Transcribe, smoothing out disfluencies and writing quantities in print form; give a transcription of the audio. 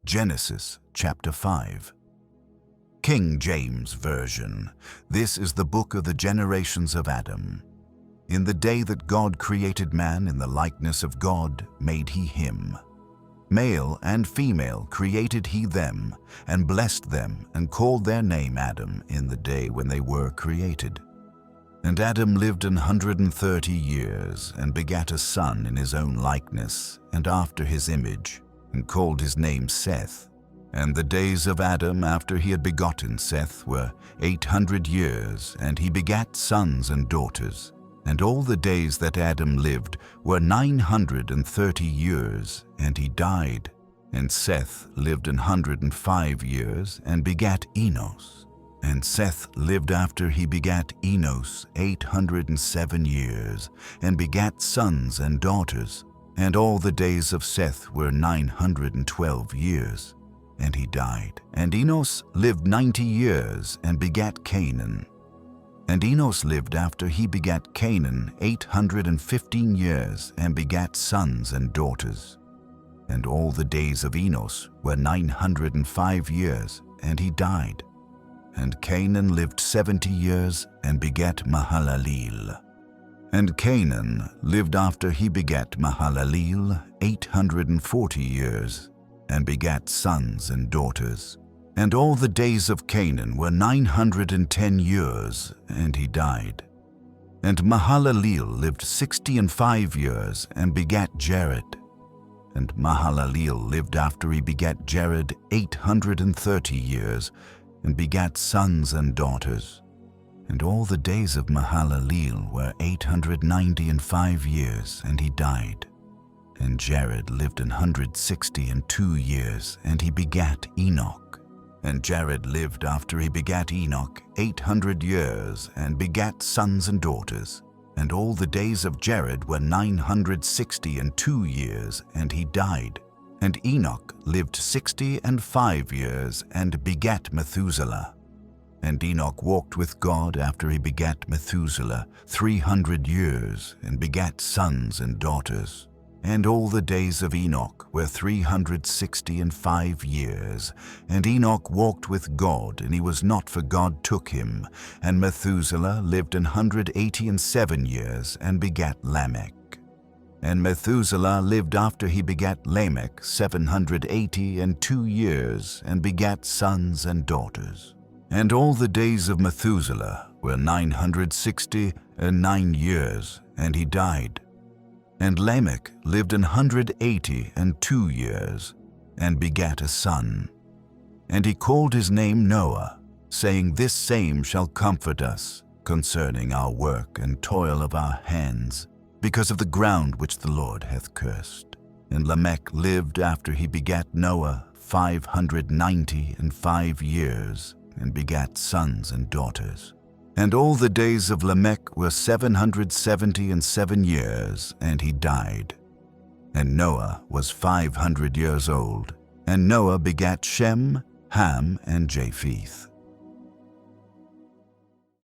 Genesis chapter 5. King James Version. This is the book of the generations of Adam. In the day that God created man in the likeness of God made he him. Male and female created he them, and blessed them, and called their name Adam in the day when they were created. And Adam lived 130 years, and begat a son in his own likeness, and after his image, and called his name Seth. And the days of Adam after he had begotten Seth were 800 years, and he begat sons and daughters. And all the days that Adam lived were 930 years, and he died. And Seth lived 105 years, and begat Enos. And Seth lived after he begat Enos 807 years, and begat sons and daughters. And all the days of Seth were 912 years, and he died. And Enos lived 90 years, and begat Canaan. And Enos lived after he begat Canaan 815 years, and begat sons and daughters. And all the days of Enos were 905 years, and he died. And Canaan lived 70 years, and begat Mahalaleel. And Canaan lived after he begat Mahalaleel 840 years, and begat sons and daughters. And all the days of Canaan were 910 years, and he died. And Mahalaleel lived 65 years, and begat Jared. And Mahalaleel lived after he begat Jared 830 years, and begat sons and daughters. And all the days of Mahalaleel were 895 years, and he died. And Jared lived 162 years, and he begat Enoch. And Jared lived after he begat Enoch 800 years, and begat sons and daughters. And all the days of Jared were 962 years, and he died. And Enoch lived 65 years, and begat Methuselah. And Enoch walked with God after he begat Methuselah 300 years, and begat sons and daughters. And all the days of Enoch were 365 years. And Enoch walked with God, and he was not, for God took him. And Methuselah lived 187 years, and begat Lamech. And Methuselah lived after he begat Lamech 782 years, and begat sons and daughters. And all the days of Methuselah were 969 years, and he died. And Lamech lived 182 years, and begat a son. And he called his name Noah, saying, This same shall comfort us concerning our work and toil of our hands, because of the ground which the Lord hath cursed. And Lamech lived after he begat Noah 595 years, and begat sons and daughters. And all the days of Lamech were 777 years, and he died. And Noah was 500 years old. And Noah begat Shem, Ham, and Japheth.